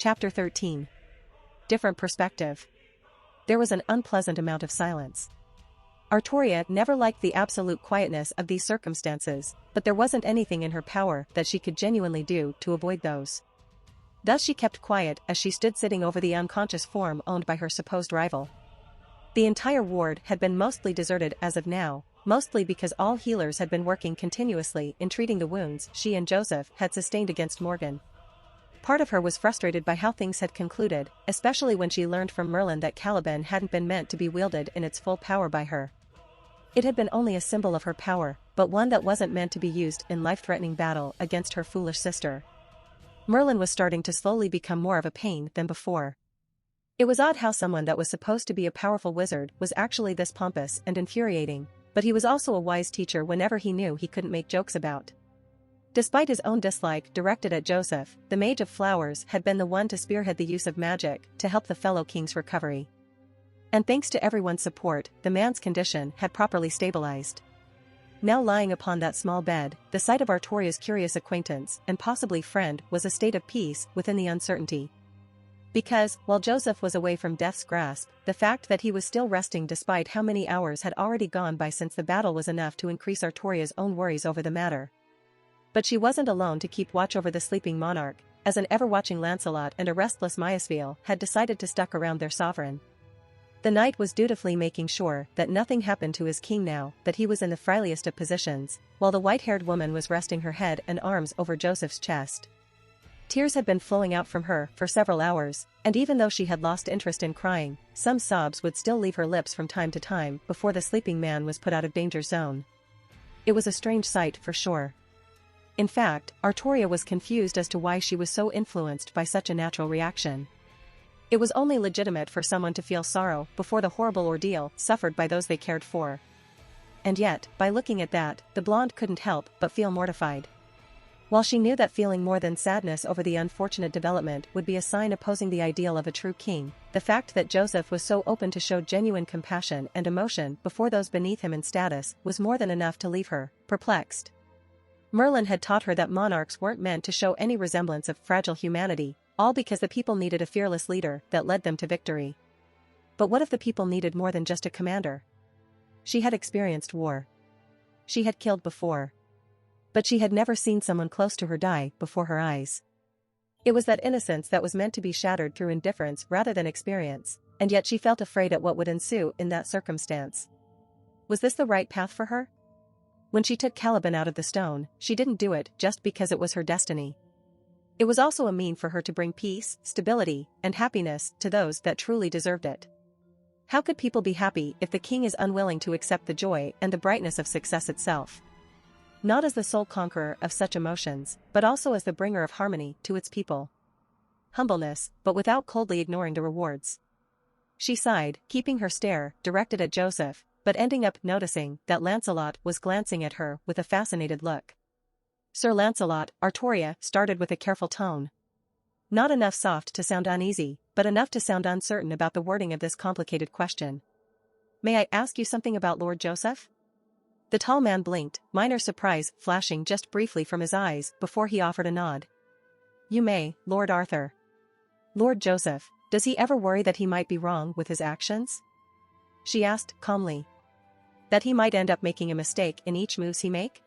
Chapter 13. Different Perspective. There was an unpleasant amount of silence. Arturia never liked the absolute quietness of these circumstances, but there wasn't anything in her power that she could genuinely do to avoid those. Thus she kept quiet as she stood sitting over the unconscious form owned by her supposed rival. The entire ward had been mostly deserted as of now, mostly because all healers had been working continuously in treating the wounds she and Joseph had sustained against Morgan. Part of her was frustrated by how things had concluded, especially when she learned from Merlin that Caliban hadn't been meant to be wielded in its full power by her. It had been only a symbol of her power, but one that wasn't meant to be used in life-threatening battle against her foolish sister. Merlin was starting to slowly become more of a pain than before. It was odd how someone that was supposed to be a powerful wizard was actually this pompous and infuriating, but he was also a wise teacher whenever he knew he couldn't make jokes about. Despite his own dislike directed at Joseph, the Mage of Flowers had been the one to spearhead the use of magic to help the fellow king's recovery. And thanks to everyone's support, the man's condition had properly stabilized. Now lying upon that small bed, the sight of Arturia's curious acquaintance and possibly friend was a state of peace within the uncertainty. Because, while Joseph was away from death's grasp, the fact that he was still resting despite how many hours had already gone by since the battle was enough to increase Arturia's own worries over the matter. But she wasn't alone to keep watch over the sleeping monarch, as an ever-watching Lancelot and a restless Myasfeel had decided to stick around their sovereign. The knight was dutifully making sure that nothing happened to his king now that he was in the frailest of positions, while the white-haired woman was resting her head and arms over Joseph's chest. Tears had been flowing out from her for several hours, and even though she had lost interest in crying, some sobs would still leave her lips from time to time before the sleeping man was put out of danger zone. It was a strange sight for sure. In fact, Arturia was confused as to why she was so influenced by such a natural reaction. It was only legitimate for someone to feel sorrow before the horrible ordeal suffered by those they cared for. And yet, by looking at that, the blonde couldn't help but feel mortified. While she knew that feeling more than sadness over the unfortunate development would be a sign opposing the ideal of a true king, the fact that Joseph was so open to show genuine compassion and emotion before those beneath him in status was more than enough to leave her perplexed. Merlin had taught her that monarchs weren't meant to show any resemblance of fragile humanity, all because the people needed a fearless leader that led them to victory. But what if the people needed more than just a commander? She had experienced war. She had killed before. But she had never seen someone close to her die before her eyes. It was that innocence that was meant to be shattered through indifference rather than experience, and yet she felt afraid at what would ensue in that circumstance. Was this the right path for her? When she took Caliban out of the stone, she didn't do it just because it was her destiny. It was also a mean for her to bring peace, stability, and happiness to those that truly deserved it. How could people be happy if the king is unwilling to accept the joy and the brightness of success itself? Not as the sole conqueror of such emotions, but also as the bringer of harmony to its people. Humbleness, but without coldly ignoring the rewards. She sighed, keeping her stare directed at Joseph, but ending up noticing that Lancelot was glancing at her with a fascinated look. Sir Lancelot, Arturia started with a careful tone. Not enough soft to sound uneasy, but enough to sound uncertain about the wording of this complicated question. May I ask you something about Lord Joseph? The tall man blinked, minor surprise flashing just briefly from his eyes before he offered a nod. You may, Lord Arthur. Lord Joseph, does he ever worry that he might be wrong with his actions? She asked, calmly. That he might end up making a mistake in each moves he make?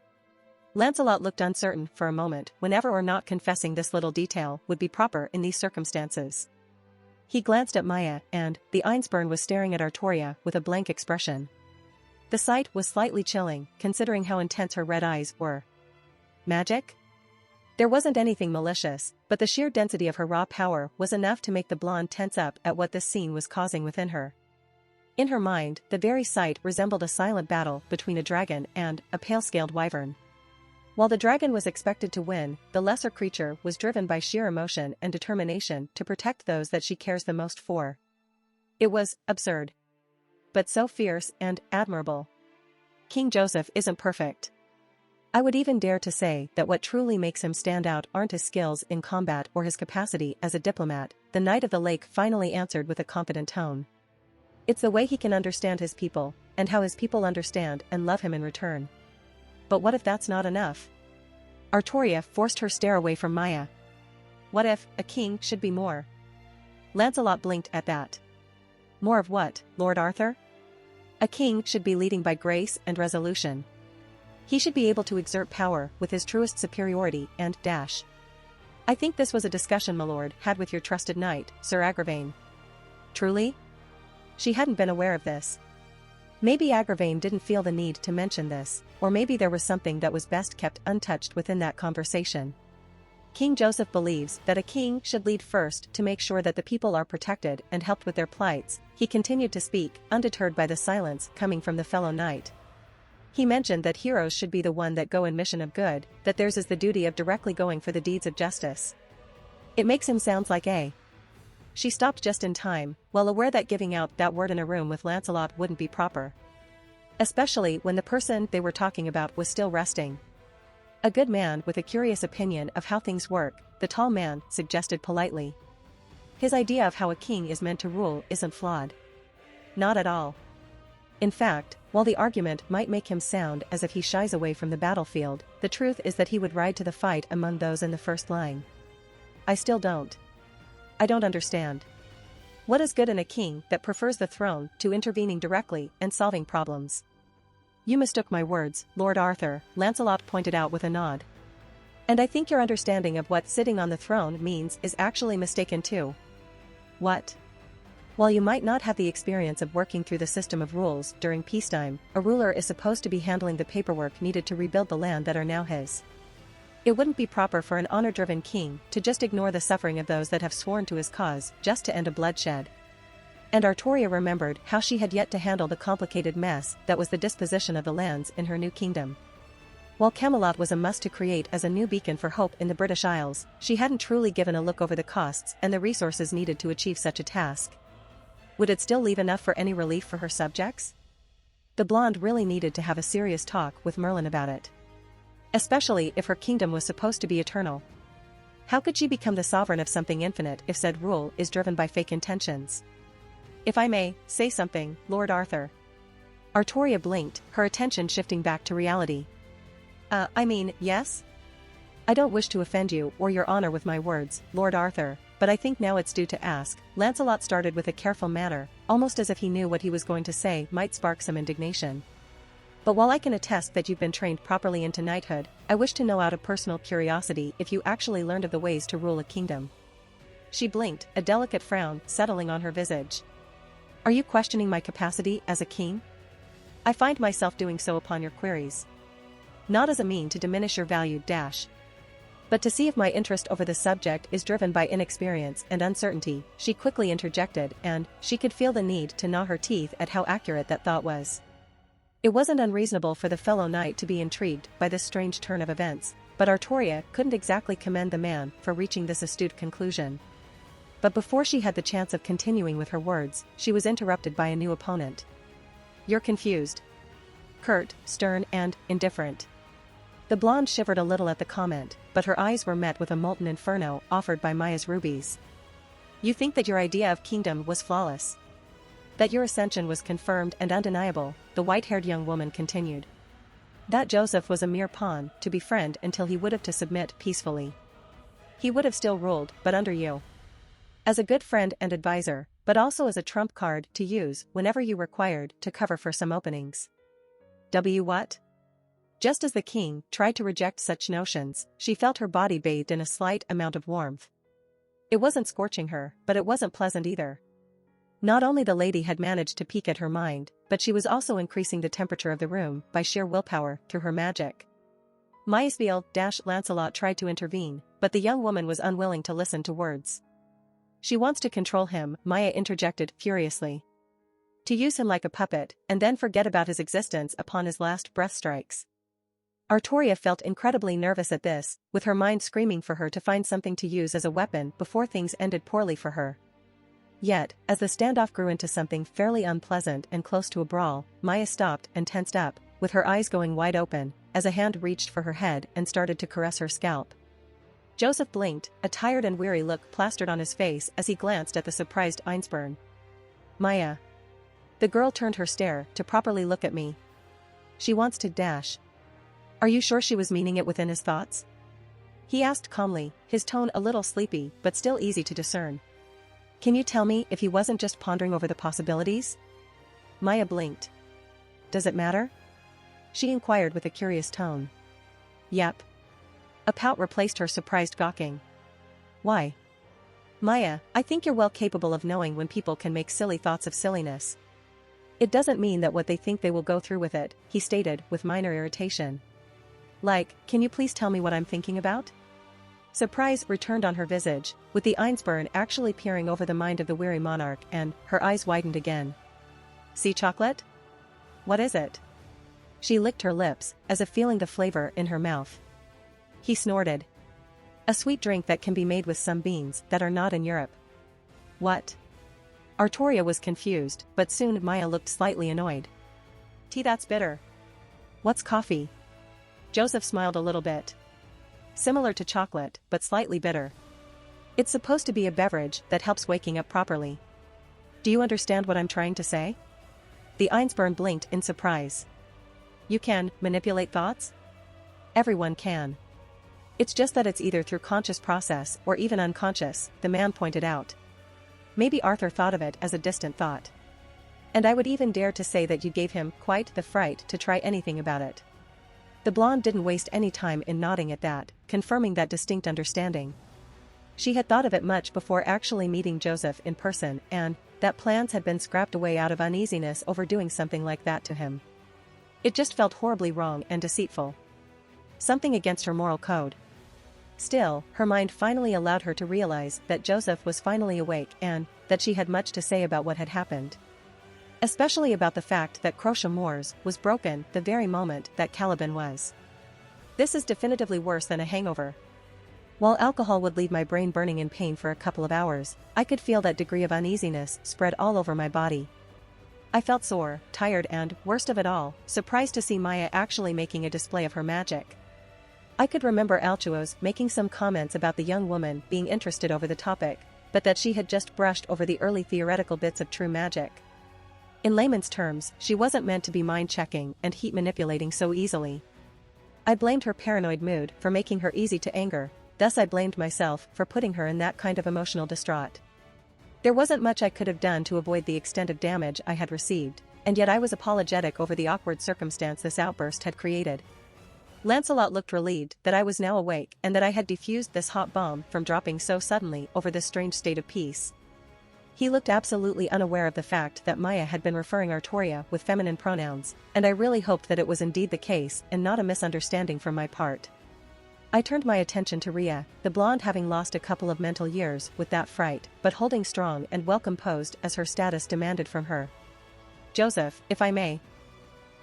Lancelot looked uncertain for a moment whenever or not confessing this little detail would be proper in these circumstances. He glanced at Maya and, the Einsburn was staring at Arturia with a blank expression. The sight was slightly chilling, considering how intense her red eyes were. Magic? There wasn't anything malicious, but the sheer density of her raw power was enough to make the blonde tense up at what this scene was causing within her. In her mind, the very sight resembled a silent battle between a dragon and a pale-scaled wyvern. While the dragon was expected to win, the lesser creature was driven by sheer emotion and determination to protect those that she cares the most for. It was absurd. But so fierce and admirable. King Joseph isn't perfect. I would even dare to say that what truly makes him stand out aren't his skills in combat or his capacity as a diplomat, the Knight of the Lake finally answered with a confident tone. It's the way he can understand his people, and how his people understand and love him in return. But what if that's not enough? Arturia forced her stare away from Maya. what if a king should be more? Lancelot blinked at that. More of what, Lord Arthur? A king should be leading by grace and resolution. He should be able to exert power with his truest superiority and dash. I think this was a discussion my lord had with your trusted knight, Sir Agravain. Truly? She hadn't been aware of this. Maybe Agravain didn't feel the need to mention this, or maybe there was something that was best kept untouched within that conversation. King Joseph believes that a king should lead first to make sure that the people are protected and helped with their plights. He continued to speak, undeterred by the silence coming from the fellow knight. He mentioned that heroes should be the one that go in mission of good, that theirs is the duty of directly going for the deeds of justice. It makes him sound like a. She stopped just in time, well aware that giving out that word in a room with Lancelot wouldn't be proper. Especially when the person they were talking about was still resting. A good man with a curious opinion of how things work, the tall man suggested politely. His idea of how a king is meant to rule isn't flawed. Not at all. In fact, while the argument might make him sound as if he shies away from the battlefield, the truth is that he would ride to the fight among those in the first line. I still don't. I don't understand. What is good in a king that prefers the throne to intervening directly and solving problems? You mistook my words, Lord Arthur, Lancelot pointed out with a nod. And I think your understanding of what sitting on the throne means is actually mistaken too. What? While you might not have the experience of working through the system of rules during peacetime, a ruler is supposed to be handling the paperwork needed to rebuild the land that are now his. It wouldn't be proper for an honor-driven king to just ignore the suffering of those that have sworn to his cause just to end a bloodshed. And Arturia remembered how she had yet to handle the complicated mess that was the disposition of the lands in her new kingdom. While Camelot was a must to create as a new beacon for hope in the British Isles, she hadn't truly given a look over the costs and the resources needed to achieve such a task. Would it still leave enough for any relief for her subjects? The blonde really needed to have a serious talk with Merlin about it. Especially if her kingdom was supposed to be eternal. How could she become the sovereign of something infinite if said rule is driven by fake intentions? If I may say something, Lord Arthur. Arturia blinked, her attention shifting back to reality. Yes? I don't wish to offend you or your honor with my words, Lord Arthur, but I think now it's due to ask. Lancelot started with a careful manner, almost as if he knew what he was going to say might spark some indignation. But while I can attest that you've been trained properly into knighthood, I wish to know out of personal curiosity if you actually learned of the ways to rule a kingdom. She blinked, a delicate frown settling on her visage. Are you questioning my capacity as a king? I find myself doing so upon your queries. Not as a mean to diminish your value dash. But to see if my interest over the subject is driven by inexperience and uncertainty, she quickly interjected and, she could feel the need to gnaw her teeth at how accurate that thought was. It wasn't unreasonable for the fellow knight to be intrigued by this strange turn of events, but Arturia couldn't exactly commend the man for reaching this astute conclusion. But before she had the chance of continuing with her words, she was interrupted by a new opponent. You're confused. Curt, stern and indifferent. The blonde shivered a little at the comment, but her eyes were met with a molten inferno offered by Maya's rubies. You think that your idea of kingdom was flawless? That your ascension was confirmed and undeniable, the white-haired young woman continued. That Joseph was a mere pawn to befriend until he would have to submit peacefully. He would have still ruled, but under you. As a good friend and advisor, but also as a trump card to use whenever you required to cover for some openings. What? Just as the king tried to reject such notions, she felt her body bathed in a slight amount of warmth. It wasn't scorching her, but it wasn't pleasant either. Not only the lady had managed to peek at her mind, but she was also increasing the temperature of the room by sheer willpower through her magic. Lancelot tried to intervene, but the young woman was unwilling to listen to words. She wants to control him, Maya interjected furiously. To use him like a puppet, and then forget about his existence upon his last breath strikes. Arturia felt incredibly nervous at this, with her mind screaming for her to find something to use as a weapon before things ended poorly for her. Yet, as the standoff grew into something fairly unpleasant and close to a brawl, Maya stopped and tensed up, with her eyes going wide open, as a hand reached for her head and started to caress her scalp. Joseph blinked, a tired and weary look plastered on his face as he glanced at the surprised Einsburn. Maya. The girl turned her stare to properly look at me. She wants to dash. Are you sure she was meaning it within his thoughts? He asked calmly, his tone a little sleepy but still easy to discern. Can you tell me if he wasn't just pondering over the possibilities? Maya blinked. Does it matter? She inquired with a curious tone. Yep. A pout replaced her surprised gawking. Why? Maya, I think you're well capable of knowing when people can make silly thoughts of silliness. It doesn't mean that what they think they will go through with it, he stated with minor irritation. Like, can you please tell me what I'm thinking about? Surprise returned on her visage, with the Einstein actually peering over the mind of the weary monarch and her eyes widened again. Sea chocolate? What is it? She licked her lips, as if feeling the flavor in her mouth. He snorted. A sweet drink that can be made with some beans that are not in Europe. What? Arturia was confused, but soon Maya looked slightly annoyed. Tea that's bitter. What's coffee? Joseph smiled a little bit. Similar to chocolate, but slightly bitter. It's supposed to be a beverage that helps waking up properly. Do you understand what I'm trying to say? The Einstein blinked in surprise. You can manipulate thoughts? Everyone can. It's just that it's either through conscious process or even unconscious, the man pointed out. Maybe Arthur thought of it as a distant thought. And I would even dare to say that you gave him quite the fright to try anything about it. The blonde didn't waste any time in nodding at that, confirming that distinct understanding. She had thought of it much before actually meeting Joseph in person and that plans had been scrapped away out of uneasiness over doing something like that to him. It just felt horribly wrong and deceitful. Something against her moral code. Still, her mind finally allowed her to realize that Joseph was finally awake and that she had much to say about what had happened. Especially about the fact that Crochet Moors was broken the very moment that Caliban was. This is definitively worse than a hangover. While alcohol would leave my brain burning in pain for a couple of hours, I could feel that degree of uneasiness spread all over my body. I felt sore, tired and, worst of it all, surprised to see Maya actually making a display of her magic. I could remember Altuo's making some comments about the young woman being interested over the topic, but that she had just brushed over the early theoretical bits of true magic. In layman's terms, she wasn't meant to be mind-checking and heat manipulating so easily. I blamed her paranoid mood for making her easy to anger, thus I blamed myself for putting her in that kind of emotional distraught. There wasn't much I could have done to avoid the extent of damage I had received, and yet I was apologetic over the awkward circumstance this outburst had created. Lancelot looked relieved that I was now awake and that I had defused this hot bomb from dropping so suddenly over this strange state of peace. He looked absolutely unaware of the fact that Maya had been referring Arturia with feminine pronouns, and I really hoped that it was indeed the case and not a misunderstanding from my part. I turned my attention to Ria, the blonde having lost a couple of mental years with that fright, but holding strong and well composed as her status demanded from her. Joseph, if I may.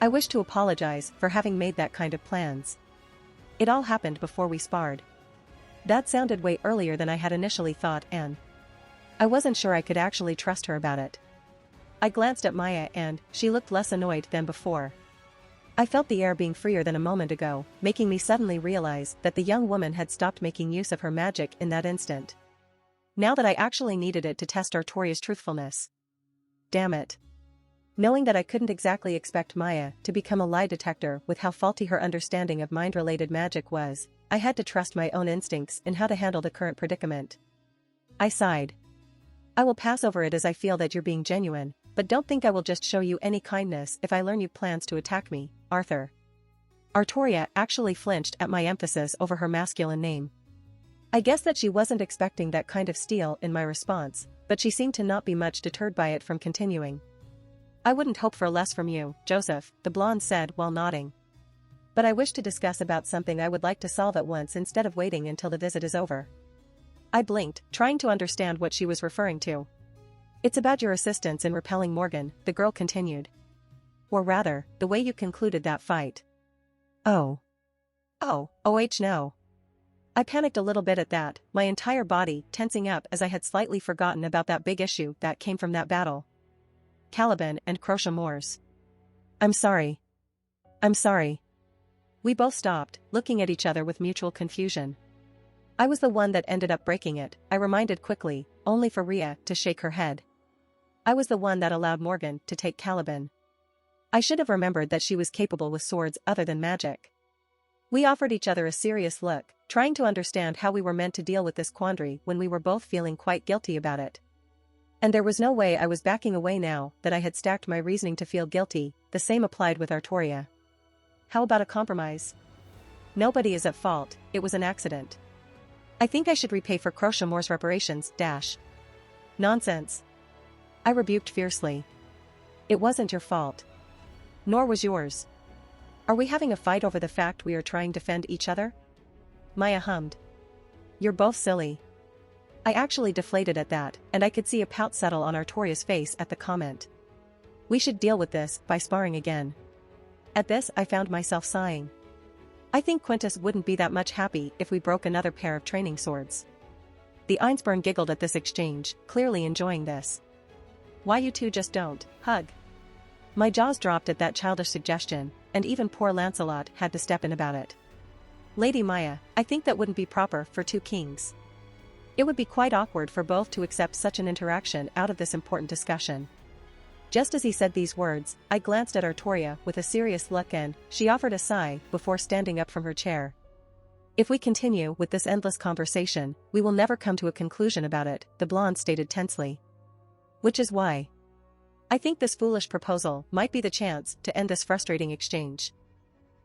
I wish to apologize for having made that kind of plans. It all happened before we sparred. That sounded way earlier than I had initially thought and I wasn't sure I could actually trust her about it. I glanced at Maya and she looked less annoyed than before. I felt the air being freer than a moment ago, making me suddenly realize that the young woman had stopped making use of her magic in that instant. Now that I actually needed it to test Arturia's truthfulness. Damn it. Knowing that I couldn't exactly expect Maya to become a lie detector with how faulty her understanding of mind-related magic was, I had to trust my own instincts in how to handle the current predicament. I sighed. I will pass over it as I feel that you're being genuine, but don't think I will just show you any kindness if I learn you plans to attack me, Arthur. Arturia actually flinched at my emphasis over her masculine name. I guess that she wasn't expecting that kind of steel in my response, but she seemed to not be much deterred by it from continuing. I wouldn't hope for less from you, Joseph, the blonde said while nodding. But I wish to discuss about something I would like to solve at once instead of waiting until the visit is over. I blinked, trying to understand what she was referring to. It's about your assistance in repelling Morgan, the girl continued. Or rather, the way you concluded that fight. Oh. Oh, no. I panicked a little bit at that, my entire body tensing up as I had slightly forgotten about that big issue that came from that battle. Caliban and Crochet Moors. I'm sorry. We both stopped, looking at each other with mutual confusion. I was the one that ended up breaking it, I reminded quickly, only for Ria to shake her head. I was the one that allowed Morgan to take Caliban. I should have remembered that she was capable with swords other than magic. We offered each other a serious look, trying to understand how we were meant to deal with this quandary when we were both feeling quite guilty about it. And there was no way I was backing away now that I had stacked my reasoning to feel guilty. The same applied with Arturia. How about a compromise? Nobody is at fault, it was an accident. I think I should repay for Crochamor's reparations, Nonsense. I rebuked fiercely. It wasn't your fault. Nor was yours. Are we having a fight over the fact we are trying to defend each other? Maya hummed. You're both silly. I actually deflated at that, and I could see a pout settle on Arturia's face at the comment. We should deal with this by sparring again. At this I found myself sighing. I think Quintus wouldn't be that much happy if we broke another pair of training swords. The Einsborn giggled at this exchange, clearly enjoying this. Why you two just don't hug? My jaws dropped at that childish suggestion, and even poor Lancelot had to step in about it. Lady Maya, I think that wouldn't be proper for two kings. It would be quite awkward for both to accept such an interaction out of this important discussion. Just as he said these words, I glanced at Arturia with a serious look and she offered a sigh before standing up from her chair. If we continue with this endless conversation, we will never come to a conclusion about it, the blonde stated tensely. Which is why I think this foolish proposal might be the chance to end this frustrating exchange.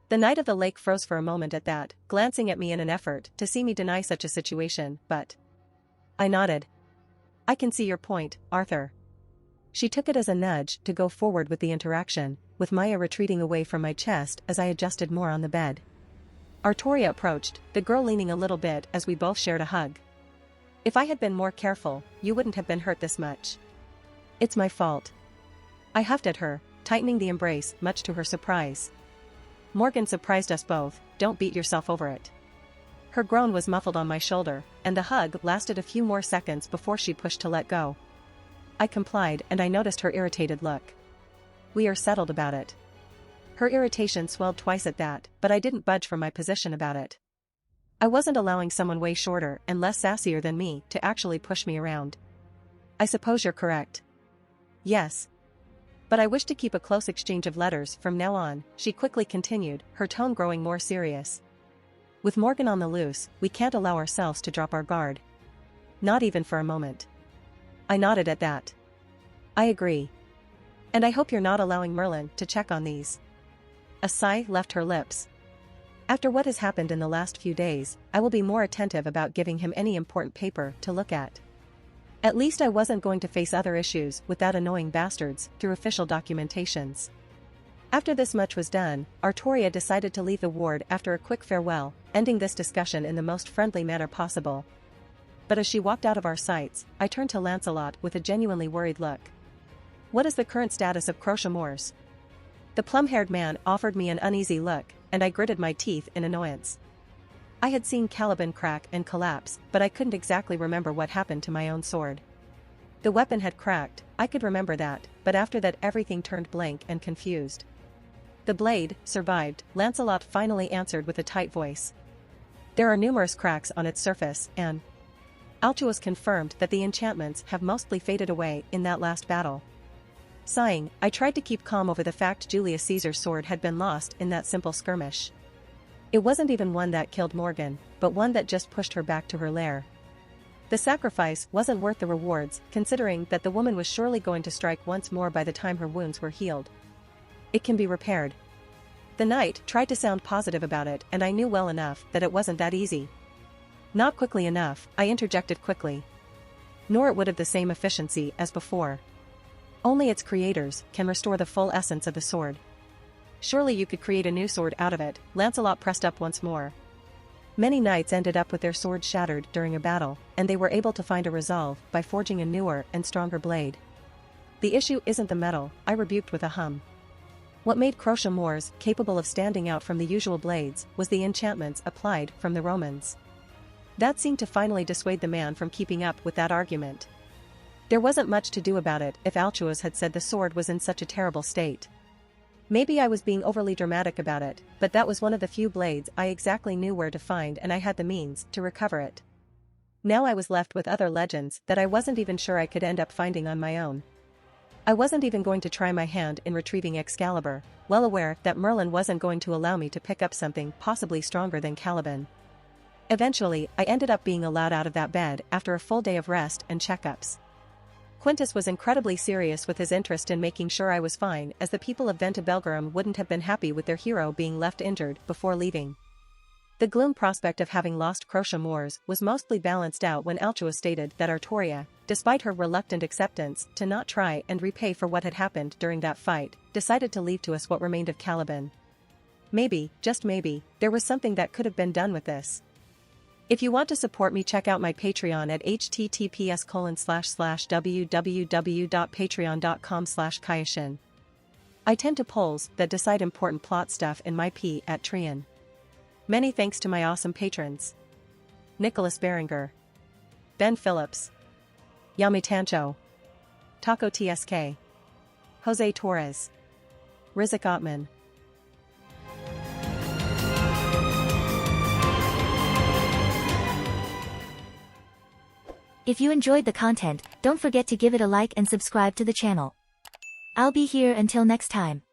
The Knight of the Lake froze for a moment at that, glancing at me in an effort to see me deny such a situation, but I nodded. I can see your point, Arthur. She took it as a nudge to go forward with the interaction, with Maya retreating away from my chest as I adjusted more on the bed. Arturia approached, the girl leaning a little bit as we both shared a hug. If I had been more careful, you wouldn't have been hurt this much. It's my fault. I huffed at her, tightening the embrace, much to her surprise. Morgan surprised us both, don't beat yourself over it. Her groan was muffled on my shoulder, and the hug lasted a few more seconds before she pushed to let go. I complied and I noticed her irritated look. We are settled about it. Her irritation swelled twice at that, but I didn't budge from my position about it. I wasn't allowing someone way shorter and less sassier than me to actually push me around. I suppose you're correct. Yes. But I wish to keep a close exchange of letters from now on, she quickly continued, her tone growing more serious. With Morgan on the loose, we can't allow ourselves to drop our guard. Not even for a moment. I nodded at that. I agree. And I hope you're not allowing Merlin to check on these. A sigh left her lips. After what has happened in the last few days, I will be more attentive about giving him any important paper to look at. At least I wasn't going to face other issues with that annoying bastards through official documentations. After this much was done, Arturia decided to leave the ward after a quick farewell, ending this discussion in the most friendly manner possible. But as she walked out of our sights, I turned to Lancelot with a genuinely worried look. What is the current status of Crochamor's? The plum-haired man offered me an uneasy look, and I gritted my teeth in annoyance. I had seen Caliban crack and collapse, but I couldn't exactly remember what happened to my own sword. The weapon had cracked, I could remember that, but after that everything turned blank and confused. The blade survived, Lancelot finally answered with a tight voice. There are numerous cracks on its surface, and Altuas confirmed that the enchantments have mostly faded away in that last battle. Sighing, I tried to keep calm over the fact Julius Caesar's sword had been lost in that simple skirmish. It wasn't even one that killed Morgan, but one that just pushed her back to her lair. The sacrifice wasn't worth the rewards, considering that the woman was surely going to strike once more by the time her wounds were healed. It can be repaired. The knight tried to sound positive about it, and I knew well enough that it wasn't that easy. Not quickly enough, I interjected quickly. Nor it would have the same efficiency as before. Only its creators can restore the full essence of the sword. Surely you could create a new sword out of it, Lancelot pressed up once more. Many knights ended up with their swords shattered during a battle, and they were able to find a resolve by forging a newer and stronger blade. The issue isn't the metal, I rebuked with a hum. What made Crochamor's capable of standing out from the usual blades was the enchantments applied from the Romans. That seemed to finally dissuade the man from keeping up with that argument. There wasn't much to do about it if Altuas had said the sword was in such a terrible state. Maybe I was being overly dramatic about it, but that was one of the few blades I exactly knew where to find, and I had the means to recover it. Now I was left with other legends that I wasn't even sure I could end up finding on my own. I wasn't even going to try my hand in retrieving Excalibur, well aware that Merlin wasn't going to allow me to pick up something possibly stronger than Caliban. Eventually, I ended up being allowed out of that bed after a full day of rest and checkups. Quintus was incredibly serious with his interest in making sure I was fine, as the people of Venta Belgarum wouldn't have been happy with their hero being left injured before leaving. The gloom prospect of having lost Crocia Moors was mostly balanced out when Alchua stated that Arturia, despite her reluctant acceptance to not try and repay for what had happened during that fight, decided to leave to us what remained of Caliban. Maybe, just maybe, there was something that could have been done with this. If you want to support me, check out my Patreon at https://www.patreon.com/Kayashin. I tend to polls that decide important plot stuff in my P at Trian. Many thanks to my awesome patrons: Nicholas Berenger, Ben Phillips, Yami Tancho, Taco TSK, Jose Torres, Rizik Ottman. If you enjoyed the content, don't forget to give it a like and subscribe to the channel. I'll be here until next time.